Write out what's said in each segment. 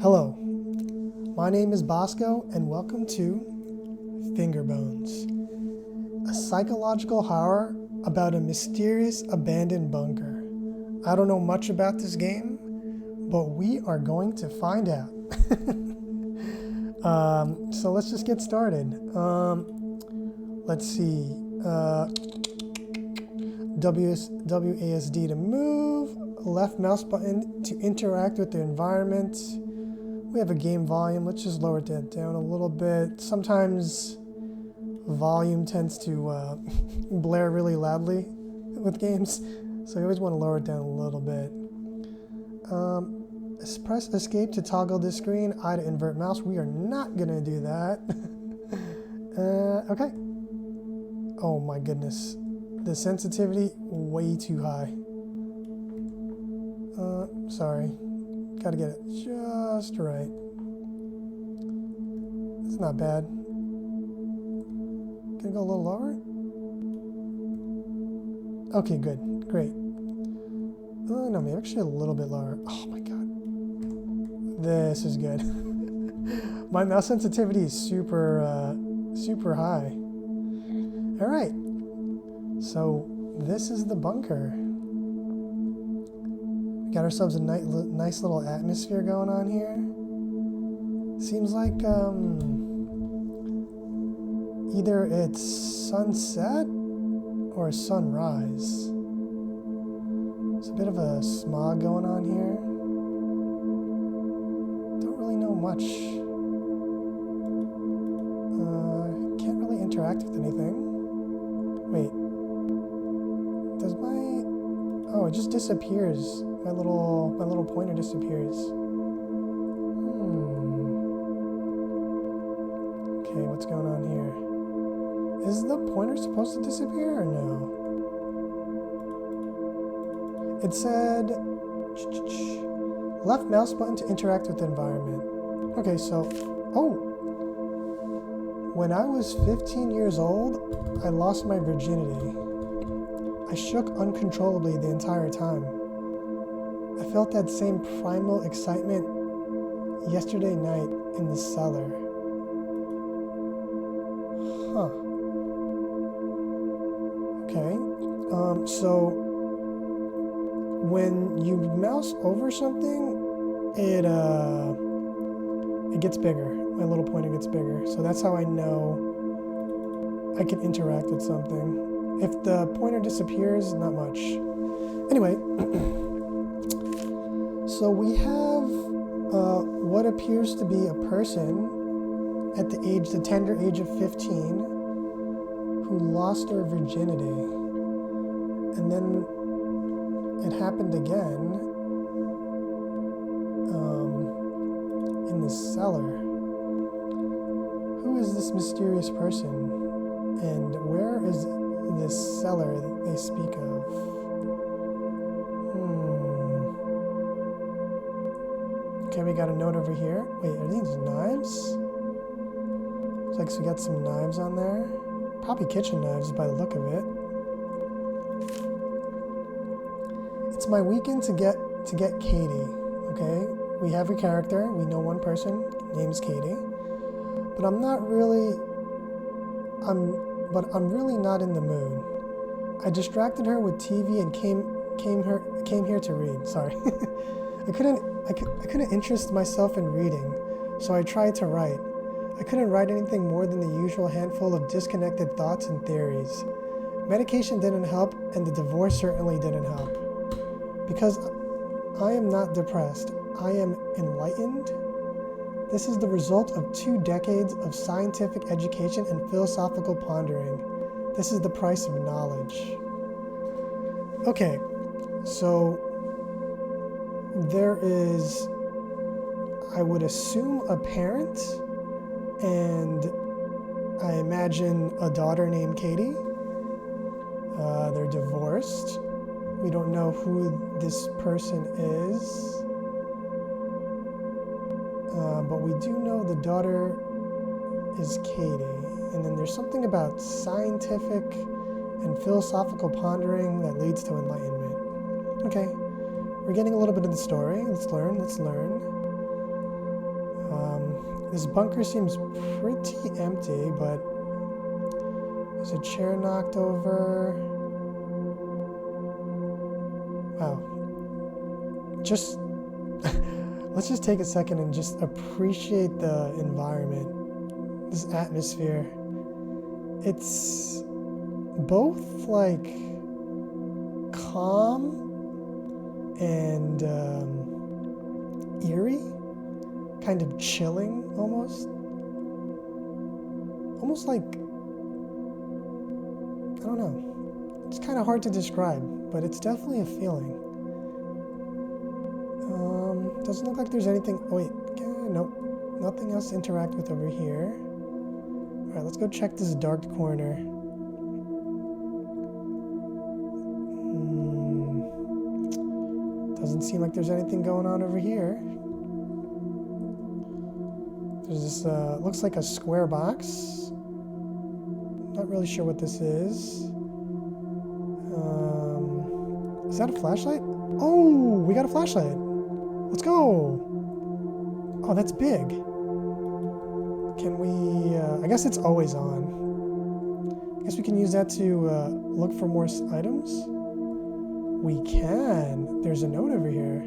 Hello, my name is Bosco, and welcome to Fingerbones, a psychological horror about a mysterious abandoned bunker. I don't know much about this game, but we are going to find out. So let's just get started. Let's see. WASD to move, left mouse button to interact with the environment. We have a game volume. Let's just lower that down a little bit. Sometimes volume tends to blare really loudly with games, so you always want to lower it down a little bit. Press escape to toggle this screen, I to invert mouse. We are not going to do that. Okay. Oh my goodness. The sensitivity, way too high. Sorry. Gotta get it just right. It's not bad. Can I go a little lower? Okay, good. Great. No, maybe actually a little bit lower. Oh my god. This is good. My mouse sensitivity is super high. Alright. So, this is the bunker. We got ourselves a nice little atmosphere going on here. Seems like, either it's sunset or sunrise. There's a bit of a smog going on here. Don't really know much. Can't really interact with anything. Wait. Does my... Oh, it just disappears. My little pointer disappears. Okay, what's going on here? Is the pointer supposed to disappear or no? It said... left mouse button to interact with the environment. Okay, so... Oh! When I was 15 years old, I lost my virginity. I shook uncontrollably the entire time. I felt that same primal excitement yesterday night in the cellar. Huh. Okay. So when you mouse over something, it gets bigger. My little pointer gets bigger. So that's how I know I can interact with something. If the pointer disappears, not much. Anyway, so we have what appears to be a person at the tender age of 15 who lost her virginity. And then it happened again in the cellar. Who is this mysterious person? And where is this cellar that they speak of? Okay, we got a note over here. Wait, are these knives? Looks like we got some knives on there. Probably kitchen knives by the look of it. It's my weekend to get Katie. Okay, we have a character. We know one person. Name's Katie. But I'm really not in the mood. I distracted her with TV and came here to read. Sorry. I couldn't interest myself in reading, so I tried to write. I couldn't write anything more than the usual handful of disconnected thoughts and theories. Medication didn't help, and the divorce certainly didn't help. Because I am not depressed, I am enlightened. This is the result of 2 decades of scientific education and philosophical pondering. This is the price of knowledge. Okay, so there is, I would assume, a parent, and I imagine a daughter named Katie. They're divorced. We don't know who this person is. But we do know the daughter is Katie. And then there's something about scientific and philosophical pondering that leads to enlightenment. Okay, we're getting a little bit of the story. Let's learn. This bunker seems pretty empty, but there's a chair knocked over. Wow. Just let's just take a second and just appreciate the environment, this atmosphere. It's both like calm and eerie, kind of chilling almost. Almost like, I don't know. It's kind of hard to describe, but it's definitely a feeling. Doesn't look like there's anything. Oh wait, nope. Nothing else to interact with over here. Alright, let's go check this dark corner. Doesn't seem like there's anything going on over here. There's this, looks like a square box. Not really sure what this is. Is that a flashlight? Oh, we got a flashlight. Let's go. Oh, that's big. Can we, I guess it's always on. I guess we can use that to look for more items. We can. There's a note over here.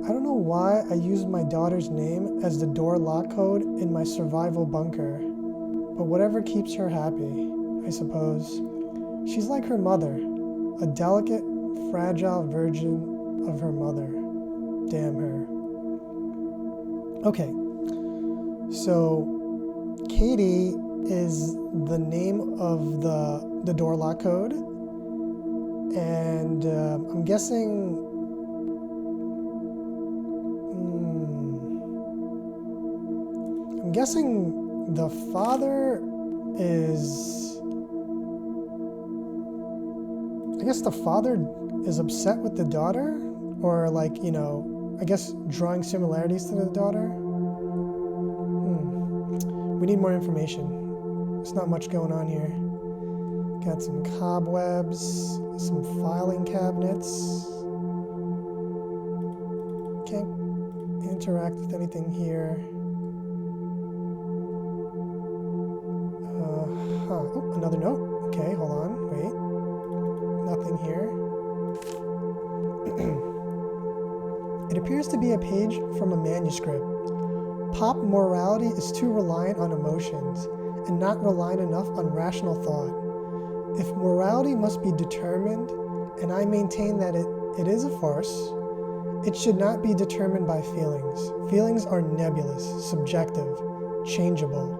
I don't know why I used my daughter's name as the door lock code in my survival bunker, but whatever keeps her happy, I suppose. She's like her mother, a delicate, fragile version of her mother. Damn her. Okay, so Katie is the name of the door lock code, and I'm guessing the father is, I guess the father is upset with the daughter, or like, you know, I guess drawing similarities to the daughter. We need more information. There's not much going on here. Got some cobwebs, some filing cabinets. Can't interact with anything here. Oh, another note. Okay, hold on. Wait. Nothing here. It appears to be a page from a manuscript. Pop morality is too reliant on emotions and not reliant enough on rational thought. If morality must be determined, and I maintain that it is a farce, it should not be determined by feelings. Feelings are nebulous, subjective, changeable.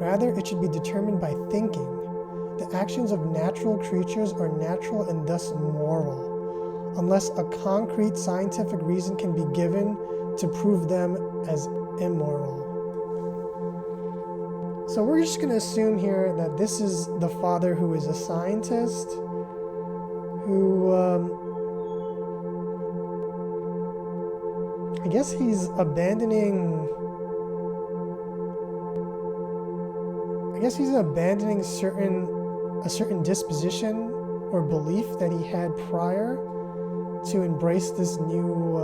Rather, it should be determined by thinking. The actions of natural creatures are natural and thus moral, unless a concrete scientific reason can be given to prove them as immoral. So we're just going to assume here that this is the father who is a scientist, who, I guess he's abandoning a certain disposition or belief that he had prior to embrace this new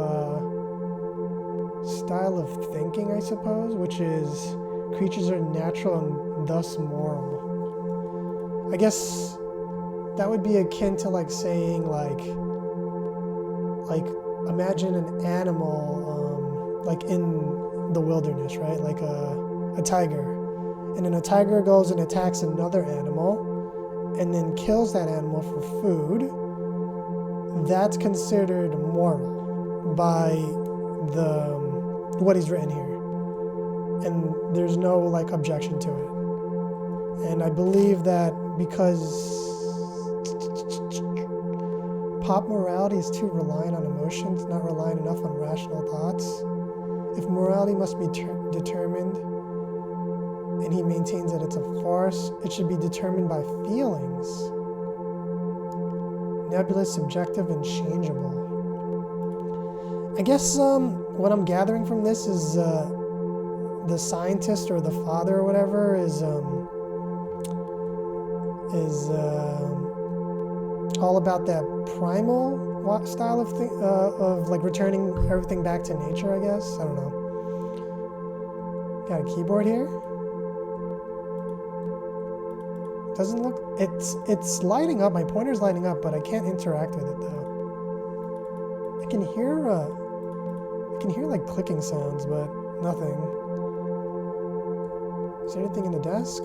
style of thinking, I suppose, which is creatures are natural and thus moral. I guess that would be akin to like saying like imagine an animal like in the wilderness, right? Like a tiger. And then a tiger goes and attacks another animal and then kills that animal for food. That's considered moral by what he's written here. And there's no like objection to it. And I believe that because pop morality is too reliant on emotions, not reliant enough on rational thoughts. If morality must be determined, and he maintains that it's a farce, it should be determined by feelings. Nebulous, subjective, and changeable. I guess what I'm gathering from this is the scientist or the father or whatever is all about that primal style of like returning everything back to nature, I guess. I don't know. Got a keyboard here. Doesn't look... It's lighting up. My pointer's lighting up, but I can't interact with it, though. I can hear like clicking sounds, but nothing. Is there anything in the desk?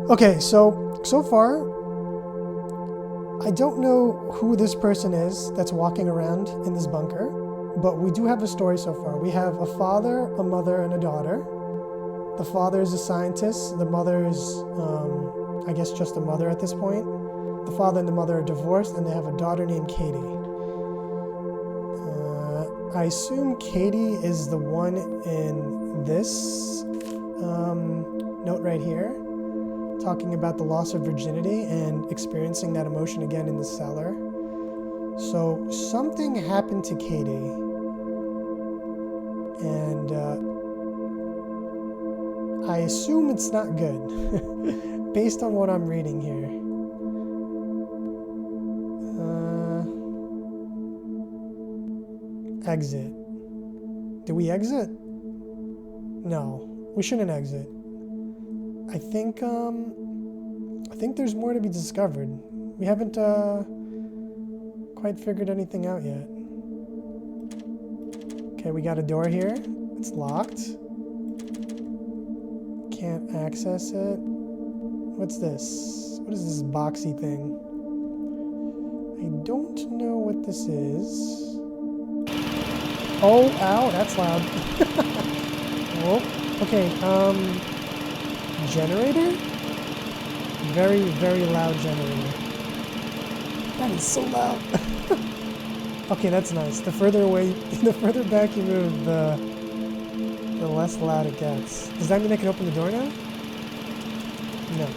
Okay, so far, I don't know who this person is that's walking around in this bunker, but we do have a story so far. We have a father, a mother, and a daughter. The father is a scientist. The mother is, I guess, just a mother at this point. The father and the mother are divorced, and they have a daughter named Katie. I assume Katie is the one in this note right here, talking about the loss of virginity and experiencing that emotion again in the cellar. So something happened to Katie, and I assume it's not good, based on what I'm reading here. Exit. Do we exit? No, we shouldn't exit. I think there's more to be discovered. We haven't quite figured anything out yet. Okay, we got a door here. It's locked. Can't access it. What's this? What is this boxy thing? I don't know what this is. Oh, ow, that's loud. Oh, okay, generator? Very, very loud generator. That is so loud. Okay, that's nice. The further away, the further back you move, the less loud it gets. Does that mean I can open the door now? No.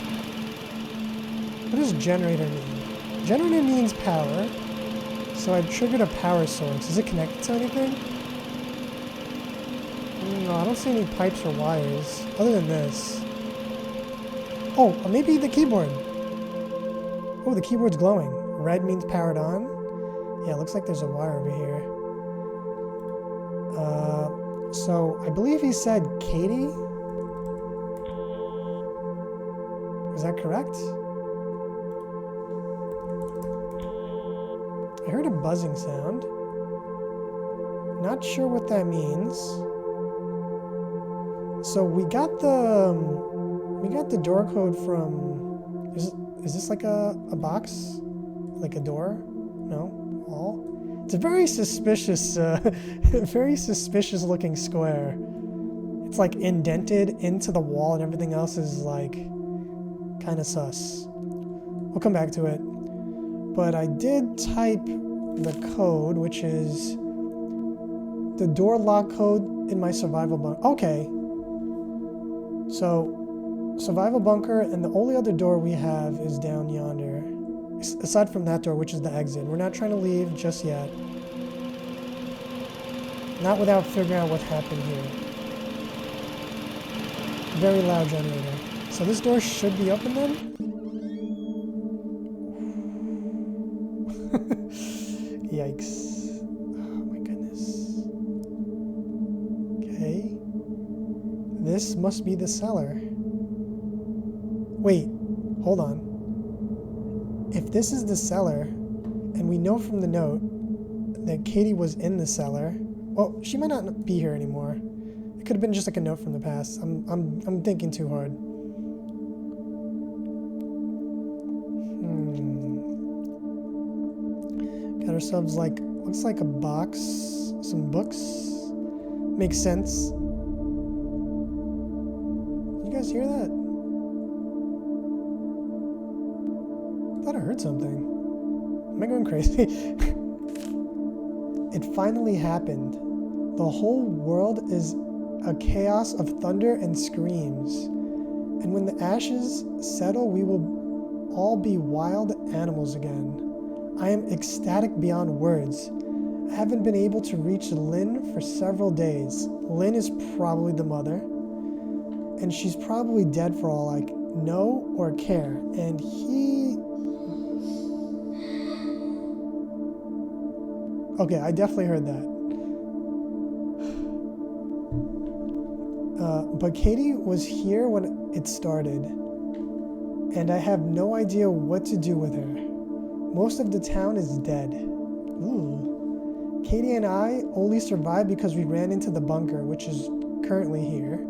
What does generator mean? Generator means power. So I triggered a power source. Is it connected to anything? No, I don't see any pipes or wires, other than this. Oh, maybe the keyboard. Oh, the keyboard's glowing. Red means powered on. Yeah, it looks like there's a wire over here. So I believe he said Katie? Is that correct? I heard a buzzing sound. Not sure what that means. So we got the door code from... Is this like a box? Like a door? No? Wall? It's a very suspicious, very suspicious looking square. It's like indented into the wall and everything else is like kind of sus. We'll come back to it. But I did type the code, which is the door lock code in my survival bunker. Okay. So, survival bunker, and the only other door we have is down yonder. Aside from that door, which is the exit. We're not trying to leave just yet. Not without figuring out what happened here. Very loud generator. So this door should be open then? Yikes. Oh my goodness. Okay. This must be the cellar. Wait, hold on. If this is the cellar, and we know from the note that Katie was in the cellar, well, she might not be here anymore. It could have been just like a note from the past. I'm thinking too hard. Got ourselves like, looks like a box, some books. Makes sense. You guys hear that? I thought I heard something. Am I going crazy? It finally happened. The whole world is a chaos of thunder and screams. And when the ashes settle, we will all be wild animals again. I am ecstatic beyond words. I haven't been able to reach Lynn for several days. Lynn is probably the mother. And she's probably dead for all I know or care. And he... Okay, I definitely heard that. But Katie was here when it started, and I have no idea what to do with her. Most of the town is dead. Ooh. Katie and I only survived because we ran into the bunker, which is currently here.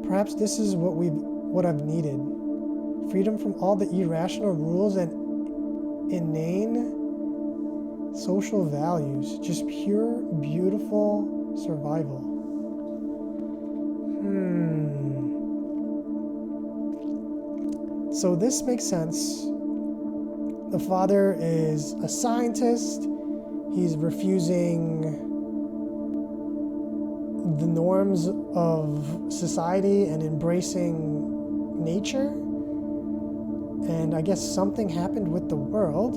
Perhaps this is what I've needed. Freedom from all the irrational rules and inane social values. Just pure, beautiful survival. So this makes sense. The father is a scientist. He's refusing the norms of society and embracing nature. And I guess something happened with the world.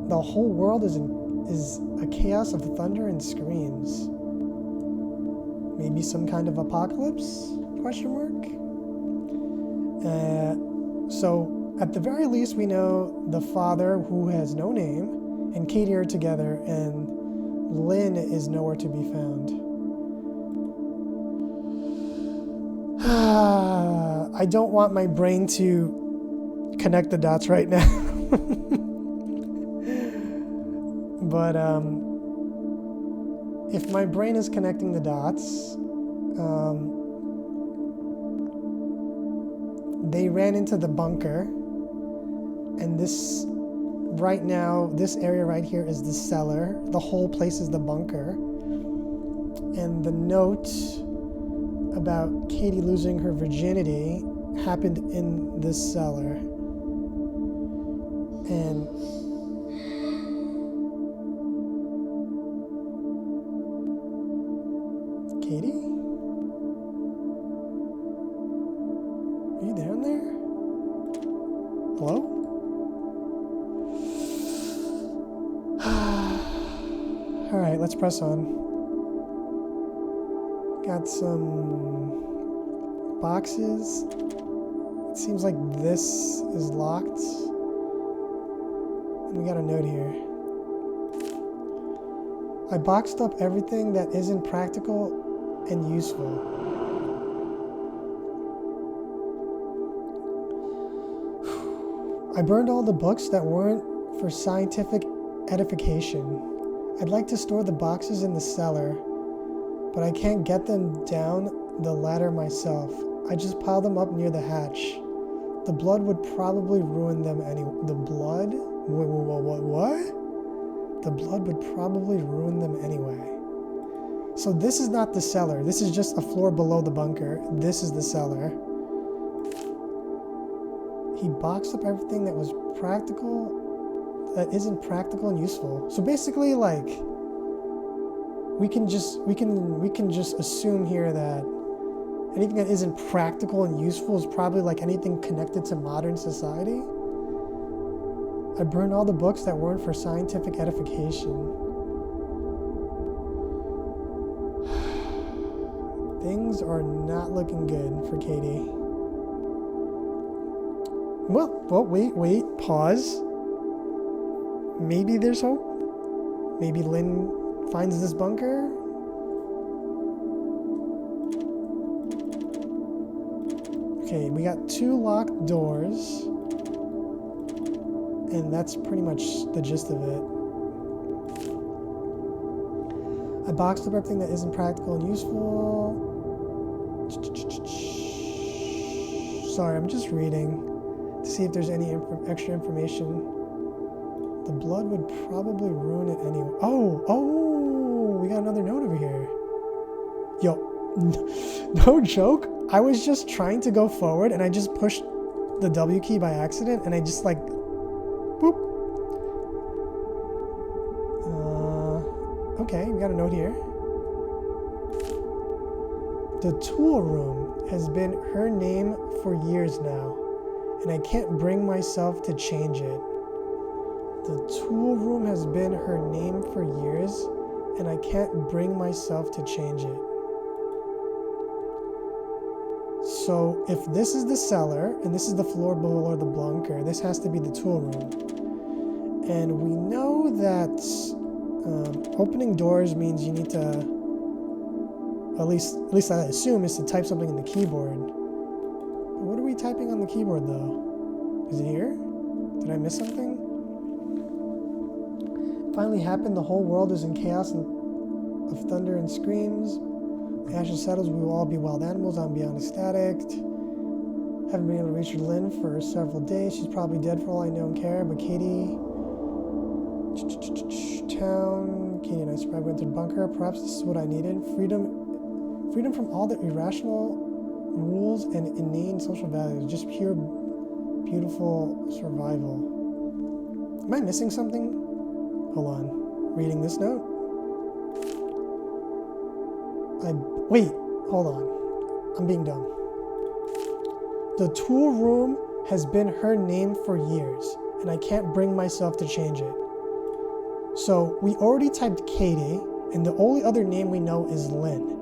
The whole world is a chaos of thunder and screams. Maybe some kind of apocalypse? Question mark. So at the very least, we know the father, who has no name, and Katie are together, and Lynn is nowhere to be found. I don't want my brain to connect the dots right now. But if my brain is connecting the dots, they ran into the bunker, and this area right here is the cellar. The whole place is the bunker. And the note about Katie losing her virginity happened in this cellar. And Katie? Are you down there? Hello? Alright, let's press on. Got some boxes. It seems like this is locked. And we got a note here. I boxed up everything that isn't practical and useful. I burned all the books that weren't for scientific edification. I'd like to store the boxes in the cellar, but I can't get them down the ladder myself. I just piled them up near the hatch. The blood would probably ruin them anyway. The blood? What? The blood would probably ruin them anyway. So this is not the cellar. This is just a floor below the bunker. This is the cellar. He boxed up everything that was practical, that isn't practical and useful. So basically, like, we can just assume here that anything that isn't practical and useful is probably like anything connected to modern society. I burned all the books that weren't for scientific edification. Things are not looking good for Katie. Well, wait, pause. Maybe there's hope. Maybe Lynn finds this bunker. Okay, we got 2 locked doors. And that's pretty much the gist of it. I boxed up everything that isn't practical and useful. Sorry, I'm just reading to see if there's any extra information. The blood would probably ruin it anyway. Oh, we got another note over here. Yo, no joke. I was just trying to go forward and I just pushed the W key by accident and I just like, boop. Okay, we got a note here. The tool room has been her name for years now, and I can't bring myself to change it. The tool room has been her name for years, and I can't bring myself to change it. So if this is the cellar, and this is the floor below the bunker, this has to be the tool room. And we know that opening doors means you need to At least I assume is to type something in the keyboard. But what are we typing on the keyboard though? Is it here? Did I miss something? It finally happened. The whole world is in chaos of thunder and screams. Ashes settles, we will all be wild animals. I'm beyond ecstatic. Haven't been able to reach Lynn for several days. She's probably dead for all I know and care. But Katie... Town... Katie and I survived, went through the bunker. Perhaps this is what I needed. Freedom from all the irrational rules and inane social values. Just pure, beautiful survival. Am I missing something? Hold on. Reading this note? Wait, hold on. I'm being dumb. The tool room has been her name for years, and I can't bring myself to change it. So we already typed Katie, and the only other name we know is Lynn.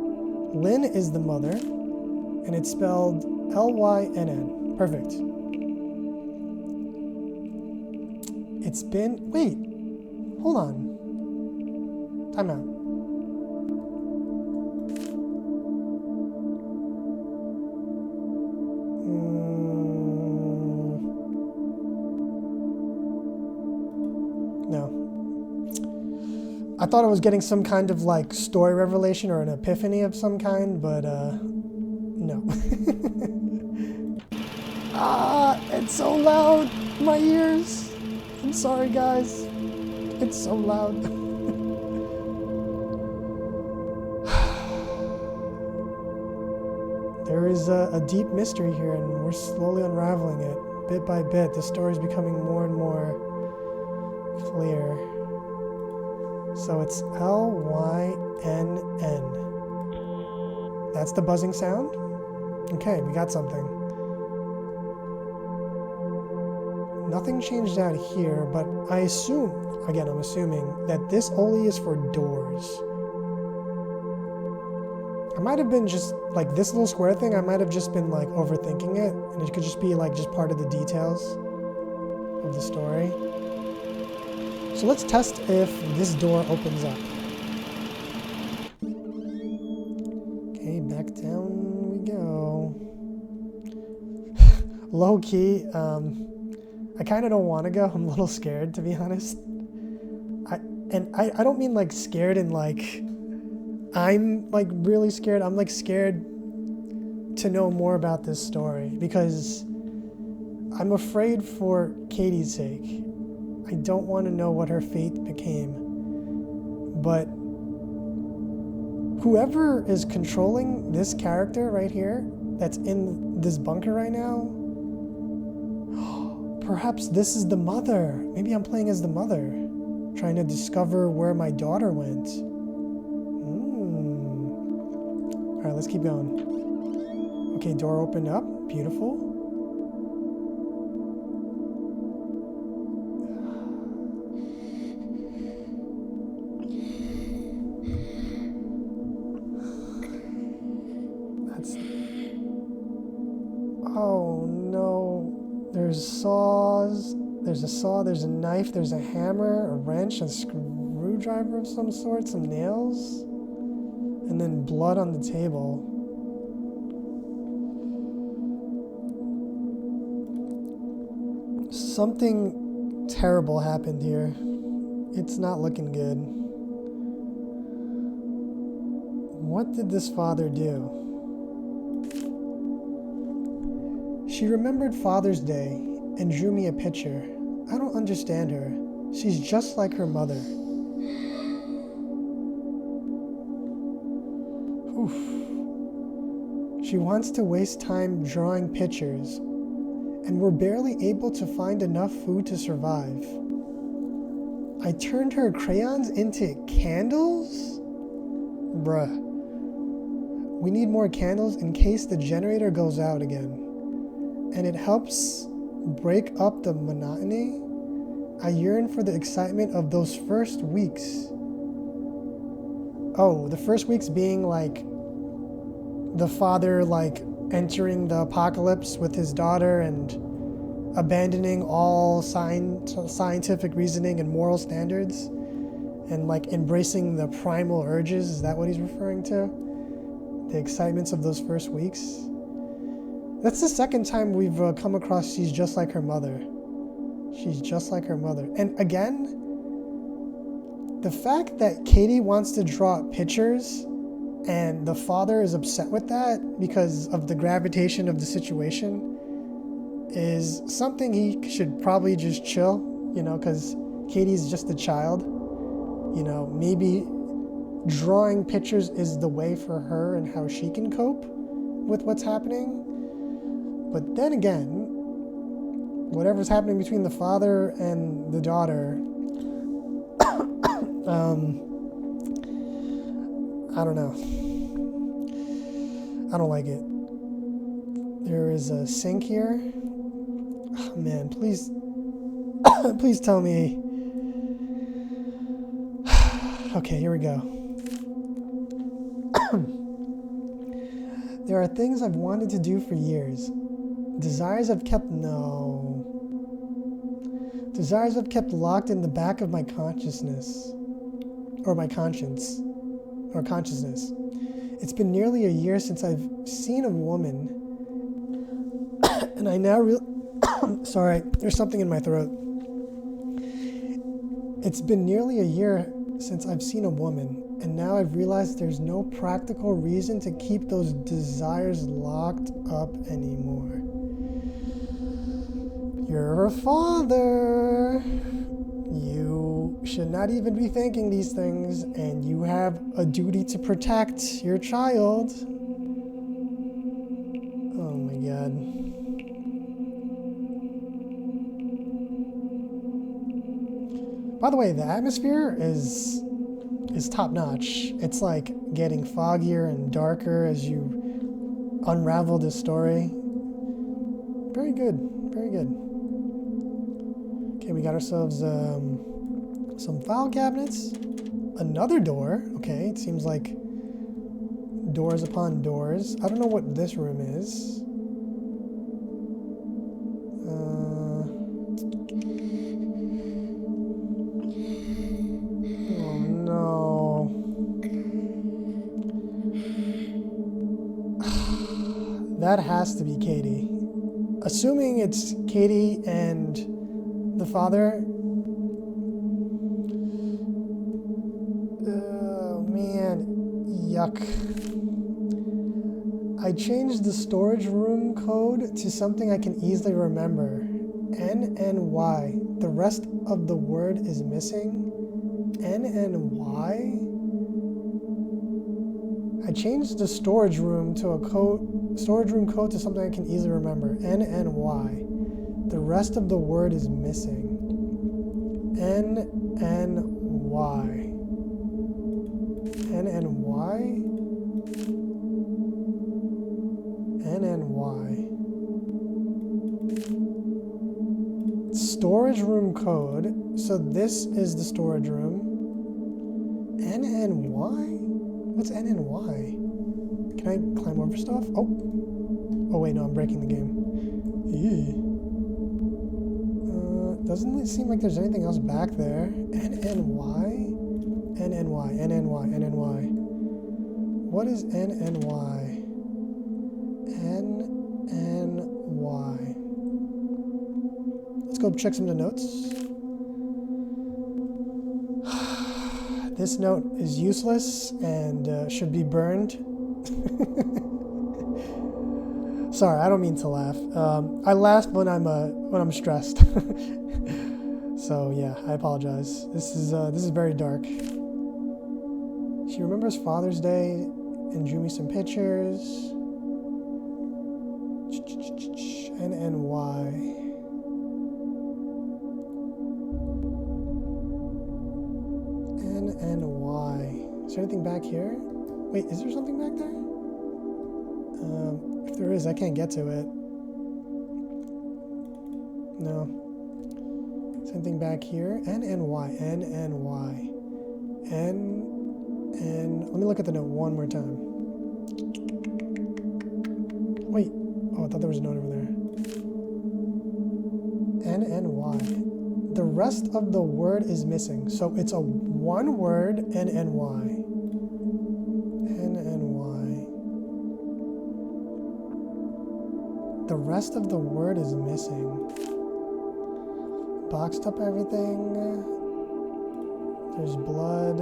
Lynn is the mother, and it's spelled Lynn. Perfect. It's been... Wait. Hold on. Time out. No. I thought I was getting some kind of like story revelation or an epiphany of some kind, but no. It's so loud. My ears. I'm sorry, guys. It's so loud. There is a deep mystery here, and we're slowly unraveling it. Bit by bit, the story is becoming more and more clear. So it's Lynn. That's the buzzing sound? Okay, we got something. Nothing changed out here, but I assume, again, I'm assuming, that this only is for doors. I might have been just, like, this little square thing, I might have just been, like, overthinking it, and it could just be, like, just part of the details of the story. So let's test if this door opens up. Okay, back down we go. Low key, I kind of don't want to go. I'm a little scared, to be honest. I don't mean like scared and like I'm like really scared. I'm like scared to know more about this story because I'm afraid for Katie's sake. I don't want to know what her fate became. But whoever is controlling this character right here that's in this bunker right now, perhaps this is the mother. Maybe I'm playing as the mother, trying to discover where my daughter went. All right, let's keep going. Okay, door opened up. Beautiful. Oh no. There's saws. There's a saw, there's a knife, there's a hammer, a wrench, a screwdriver of some sort, some nails, and then blood on the table. Something terrible happened here. It's not looking good. What did this father do? She remembered Father's Day and drew me a picture. I don't understand her. She's just like her mother. Oof. She wants to waste time drawing pictures, and we're barely able to find enough food to survive. I turned her crayons into candles? Bruh. We need more candles in case the generator goes out again. And it helps break up the monotony. I yearn for the excitement of those first weeks. Oh, the first weeks being like the father like entering the apocalypse with his daughter and abandoning all scientific reasoning and moral standards and like embracing the primal urges. Is that what he's referring to? the excitements of those first weeks. That's the second time we've come across she's just like her mother. She's just like her mother. And again, the fact that Katie wants to draw pictures and the father is upset with that because of the gravitation of the situation is something he should probably just chill, because Katie's just a child. Maybe drawing pictures is the way for her and how she can cope with what's happening. But then again, whatever's happening between the father and the daughter, I don't know. I don't like it. There is a sink here. Oh, man, please, please tell me. Okay, here we go. There are things I've wanted to do for years. Desires I've kept locked in the back of my consciousness. Or my conscience. Or consciousness. It's been nearly a year since I've seen a woman. And I now sorry, there's something in my throat. It's been nearly a year since I've seen a woman, and now I've realized there's no practical reason to keep those desires locked up anymore. You're a father. You should not even be thinking these things, and you have a duty to protect your child. Oh my God. By the way, the atmosphere is top notch. It's like getting foggier and darker as you unravel this story. Very good, very good. Okay, we got ourselves some file cabinets. Another door. Okay, it seems like doors upon doors. I don't know what this room is. Oh no. That has to be Katie. Assuming it's Katie and the father. Oh man, yuck. I changed the storage room code to something I can easily remember. NNY. The rest of the word is missing. NNY? I changed the storage room code to something I can easily remember. NNY. The rest of the word is missing. NNY. NNY? NNY. Storage room code. So this is the storage room. NNY? What's NNY? Can I climb over stuff? Oh. Oh wait, no, I'm breaking the game. Ew. Doesn't it seem like there's anything else back there? NNY? NNY, NNY, NNY. What is NNY? NNY. Let's go check some of the notes. This note is useless and should be burned. Sorry, I don't mean to laugh. I laugh when I'm stressed. So yeah, I apologize. This is very dark. She remembers Father's Day and drew me some pictures. NNY. NNY. Is there anything back here? Wait, is there something back there? If there is, I can't get to it. No. Something back here. NNY. NNY. Let me look at the note one more time. Wait. Oh, I thought there was a note over there. NNY. The rest of the word is missing. So it's a one word, NNY. NNY. the rest of the word is missing. Boxed up everything. There's blood.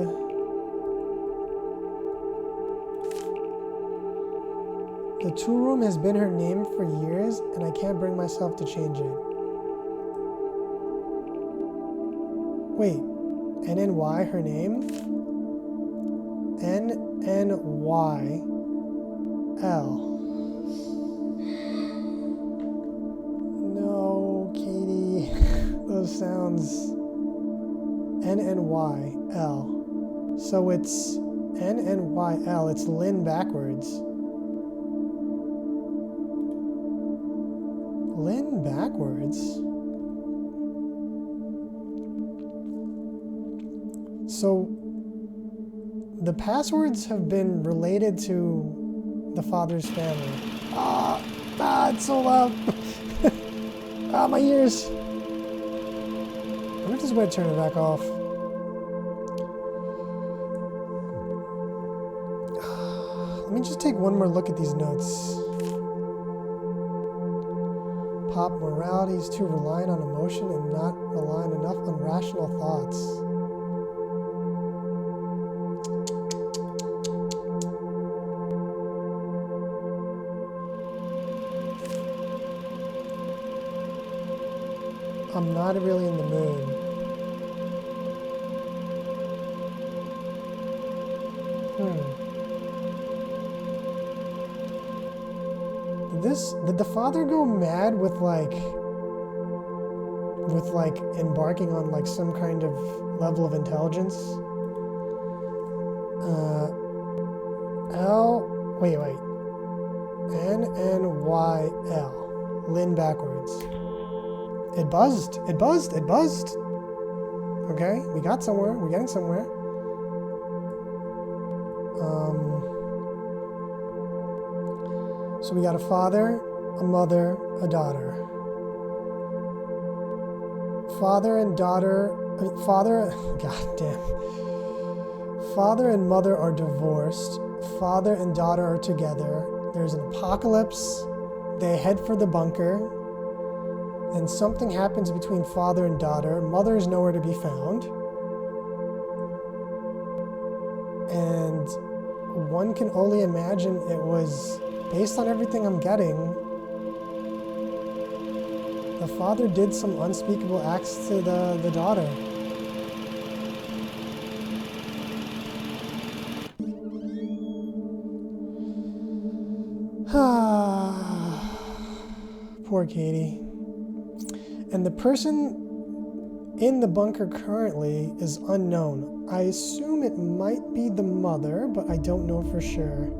The two room has been her name for years, and I can't bring myself to change it. Wait, NNY, her name? NNYL. No, Katie. Those sounds. NNYL. So it's NNYL. It's Lynn backwards. Lynn backwards? So the passwords have been related to the father's family. It's so loud. My ears. I wonder if there's a way to turn it back off. Let me just take one more look at these notes. Pop morality is too reliant on emotion and not reliant enough on rational thoughts. I'm not really in the mood. Did the father go mad with embarking on like some kind of level of intelligence? Wait. NNYL. Lynn backwards. It buzzed. Okay, we got somewhere. We're getting somewhere. So we got a father, a mother, a daughter. Father and daughter, Father and mother are divorced. Father and daughter are together. There's an apocalypse. They head for the bunker. Then something happens between father and daughter. Mother is nowhere to be found. And one can only imagine it was, based on everything I'm getting, the father did some unspeakable acts to the daughter. Poor Katie. And the person in the bunker currently is unknown. I assume it might be the mother, but I don't know for sure.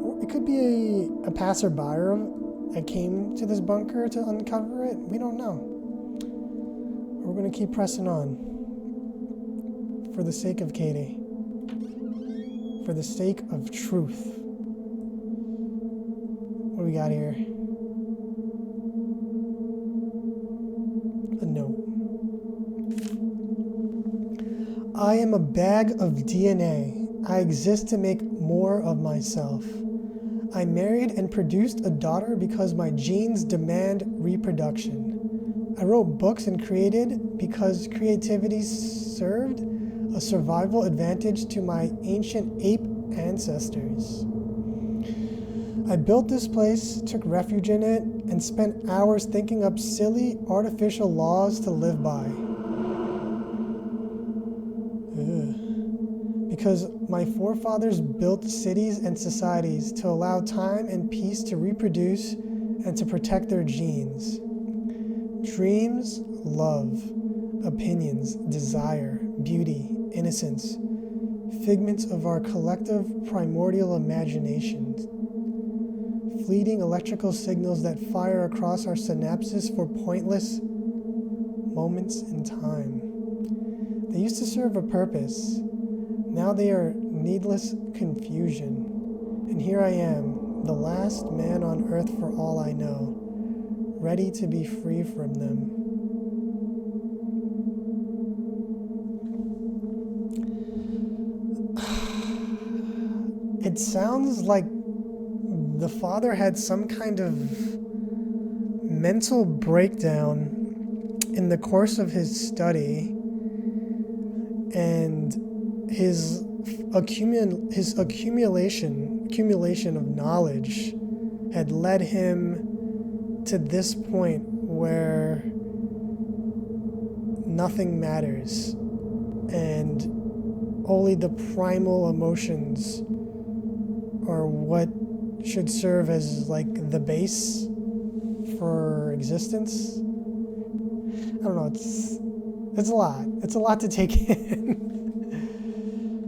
Or it could be a passerby that came to this bunker to uncover it. We don't know. We're going to keep pressing on. For the sake of Katie. For the sake of truth. What do we got here? A note. I am a bag of DNA. I exist to make more of myself. I married and produced a daughter because my genes demand reproduction. I wrote books and created because creativity served a survival advantage to my ancient ape ancestors. I built this place, took refuge in it, and spent hours thinking up silly, artificial laws to live by. Because my forefathers built cities and societies to allow time and peace to reproduce and to protect their genes. Dreams, love, opinions, desire, beauty, innocence, figments of our collective primordial imaginations. Fleeting electrical signals that fire across our synapses for pointless moments in time. They used to serve a purpose. Now they are needless confusion. And here I am, the last man on earth for all I know, ready to be free from them. It sounds like the father had some kind of mental breakdown in the course of his study, and his accumulation of knowledge had led him to this point where nothing matters and only the primal emotions are what should serve as like the base for existence. I don't know, it's a lot. It's a lot to take in.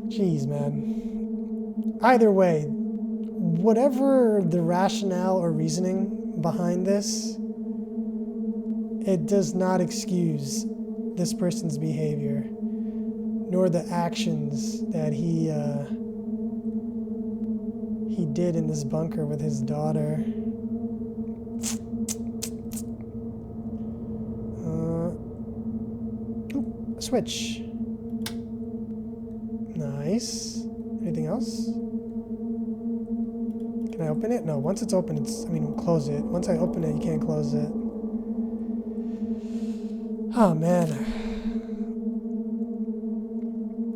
Jeez, man. Either way, whatever the rationale or reasoning behind this, it does not excuse this person's behavior, nor the actions that he did in this bunker with his daughter. Switch. Nice. Anything else? Can I open it? No, once it's open, close it. Once I open it, you can't close it. Oh, man.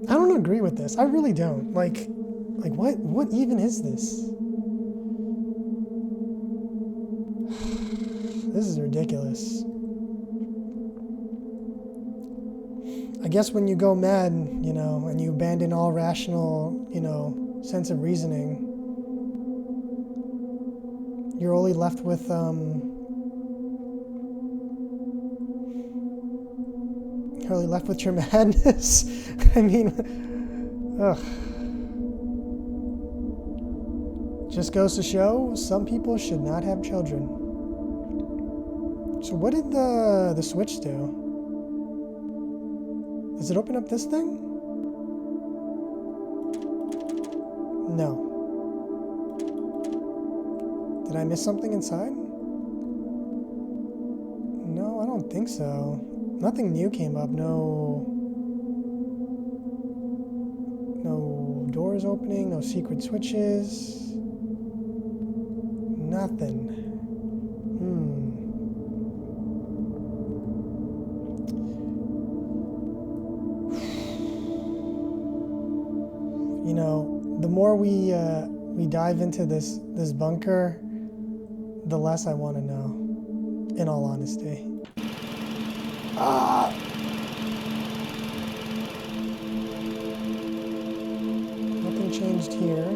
I don't agree with this. I really don't. Like what even is this? This is ridiculous. I guess when you go mad, and you abandon all rational, sense of reasoning, you're only left with, your madness. I mean, ugh. Just goes to show, some people should not have children. So what did the switch do? Does it open up this thing? No. Did I miss something inside? No, I don't think so. Nothing new came up. No doors opening, no secret switches. Nothing. The more we dive into this bunker, the less I want to know, in all honesty. Nothing changed here.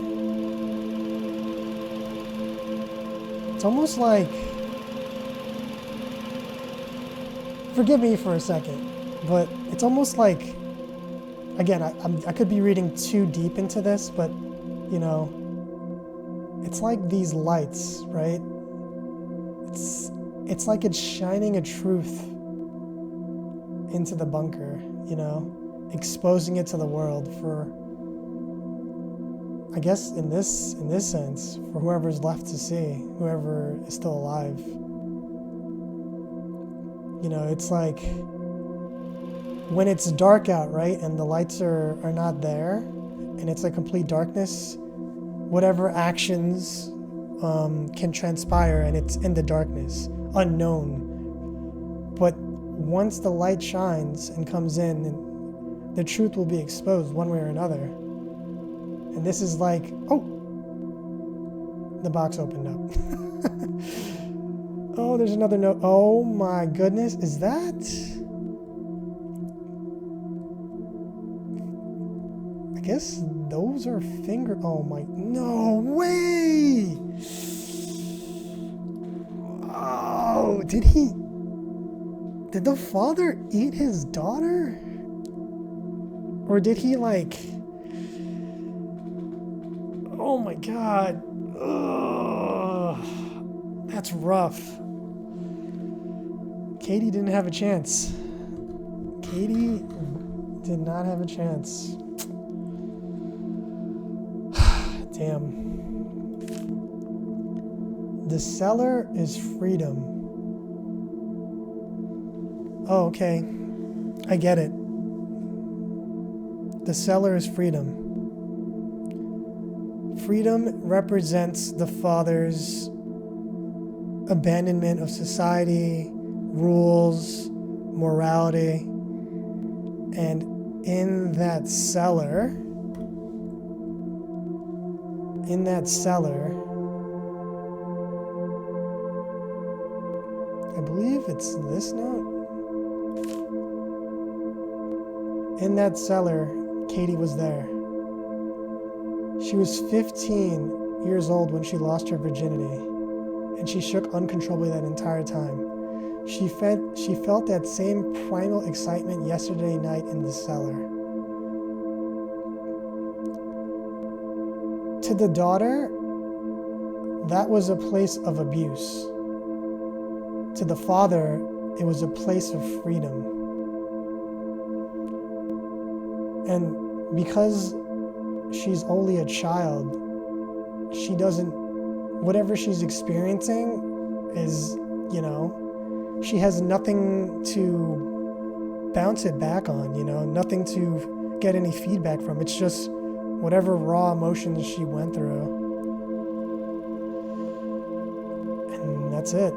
It's almost like... Forgive me for a second, but it's almost like... Again, I could be reading too deep into this, but, it's like these lights, right? It's like it's shining a truth into the bunker, exposing it to the world for, I guess in this sense, for whoever's left to see, whoever is still alive. It's like when it's dark out, right, and the lights are not there, and it's like complete darkness, whatever actions can transpire, and it's in the darkness, unknown. But once the light shines and comes in, the truth will be exposed one way or another. And this is like, oh, the box opened up. Oh, there's another note. Oh my goodness, is that? I guess those are oh my, no way! Oh, did the father eat his daughter? Or did he oh my God. Ugh, that's rough. Katie didn't have a chance. Katie did not have a chance. Damn. The cellar is freedom. Oh, okay. I get it. The cellar is freedom. freedom represents the father's abandonment of society, rules, morality, and in that cellar, I believe it's this note. In that cellar, Katie was there. She was 15 years old when she lost her virginity, and she shook uncontrollably that entire time. She felt that same primal excitement yesterday night in the cellar. To the daughter, that was a place of abuse. To the father, it was a place of freedom. And because she's only a child, she doesn't, whatever she's experiencing is, you know, she has nothing to bounce it back on, you know, nothing to get any feedback from. It's just whatever raw emotions she went through. And that's it.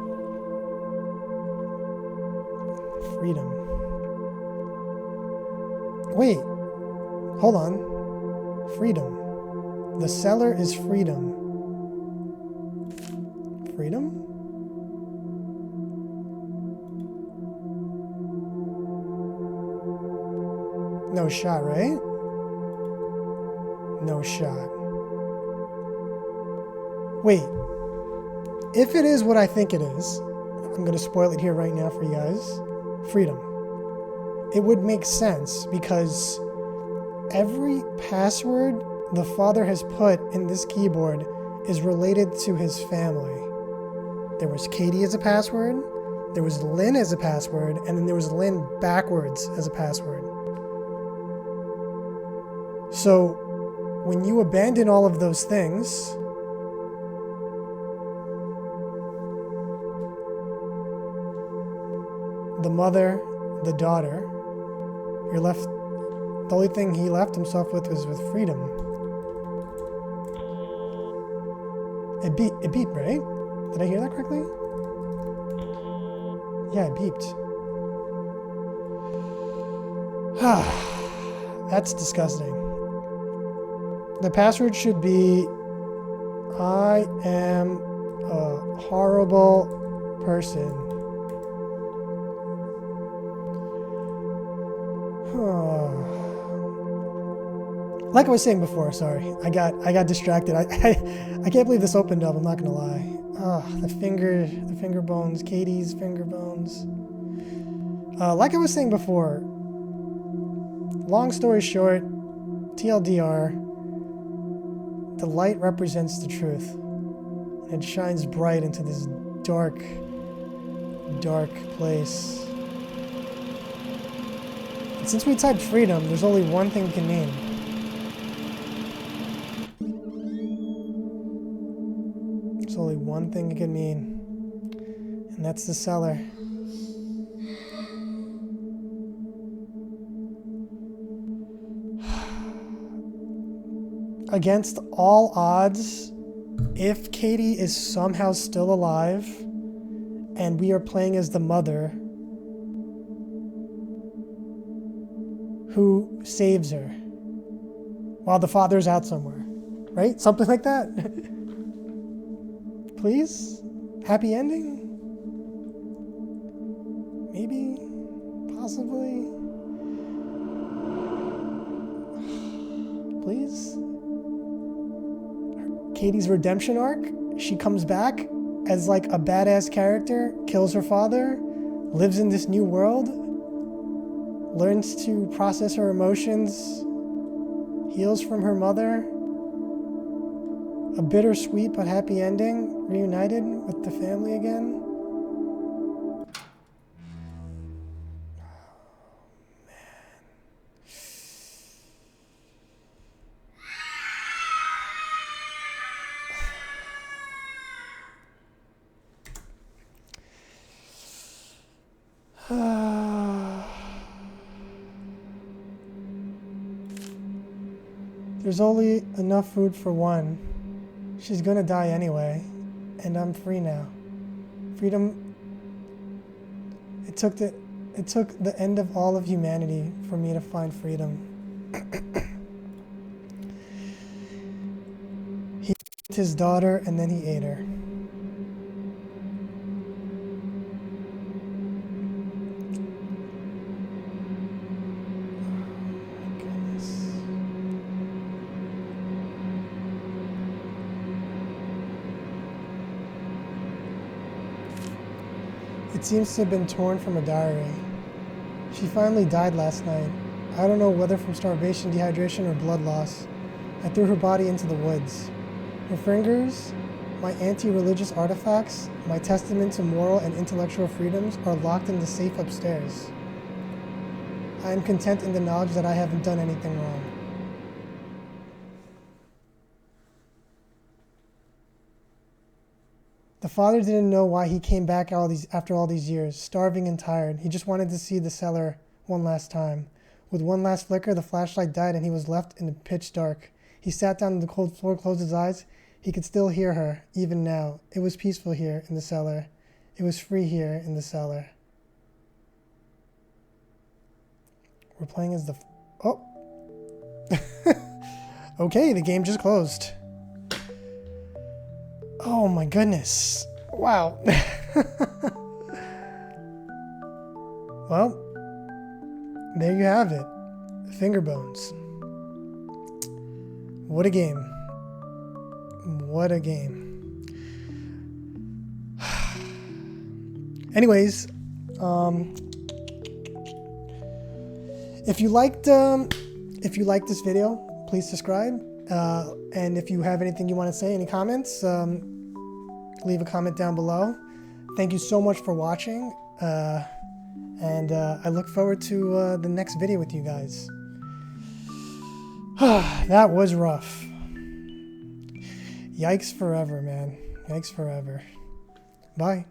Freedom. Wait, hold on. Freedom. The cellar is freedom. Freedom? No shot, right? No shot. Wait. If it is what I think it is, I'm going to spoil it here right now for you guys. Freedom. It would make sense because every password the father has put in this keyboard is related to his family. There was Katie as a password, there was Lynn as a password, and then there was Lynn backwards as a password. So when you abandon all of those things, the mother, the daughter, you're left, the only thing he left himself with was with freedom. It beeped, right? Did I hear that correctly? Yeah, it beeped. That's disgusting. The password should be, I am a horrible person. Like I was saying before, sorry, I got distracted. I can't believe this opened up. I'm not gonna lie. The finger bones, Katie's finger bones. Like I was saying before. Long story short, TLDR. The light represents the truth, and it shines bright into this dark, dark place. And since we typed freedom, there's only one thing it can mean. There's only one thing it can mean, and that's the cellar. Against all odds, if Katie is somehow still alive, and we are playing as the mother who saves her while the father's out somewhere, right? Something like that. Please? Happy ending? Maybe? Possibly? Please? Katie's redemption arc? She comes back as like a badass character, kills her father, lives in this new world, learns to process her emotions, heals from her mother. A bittersweet but happy ending, reunited with the family again. There's only enough food for one. She's gonna die anyway, and I'm free now. Freedom. It took the end of all of humanity for me to find freedom. He ate his daughter and then he ate her. It seems to have been torn from a diary. She finally died last night. I don't know whether from starvation, dehydration, or blood loss. I threw her body into the woods. Her fingers, my anti-religious artifacts, my testament to moral and intellectual freedoms, are locked in the safe upstairs. I am content in the knowledge that I haven't done anything wrong. The father didn't know why he came back after all these years, starving and tired. He just wanted to see the cellar one last time. With one last flicker, the flashlight died and he was left in the pitch dark. He sat down on the cold floor, closed his eyes. He could still hear her, even now. It was peaceful here in the cellar. It was free here in the cellar. We're playing as the... Oh! Okay, the game just closed. Oh my goodness. Wow. Well, there you have it. Fingerbones. What a game. What a game. Anyways, if you liked this video, please subscribe. And if you have anything you want to say, any comments, leave a comment down below. Thank you so much for watching. And I look forward to the next video with you guys. That was rough. Yikes forever, man. Yikes forever. Bye.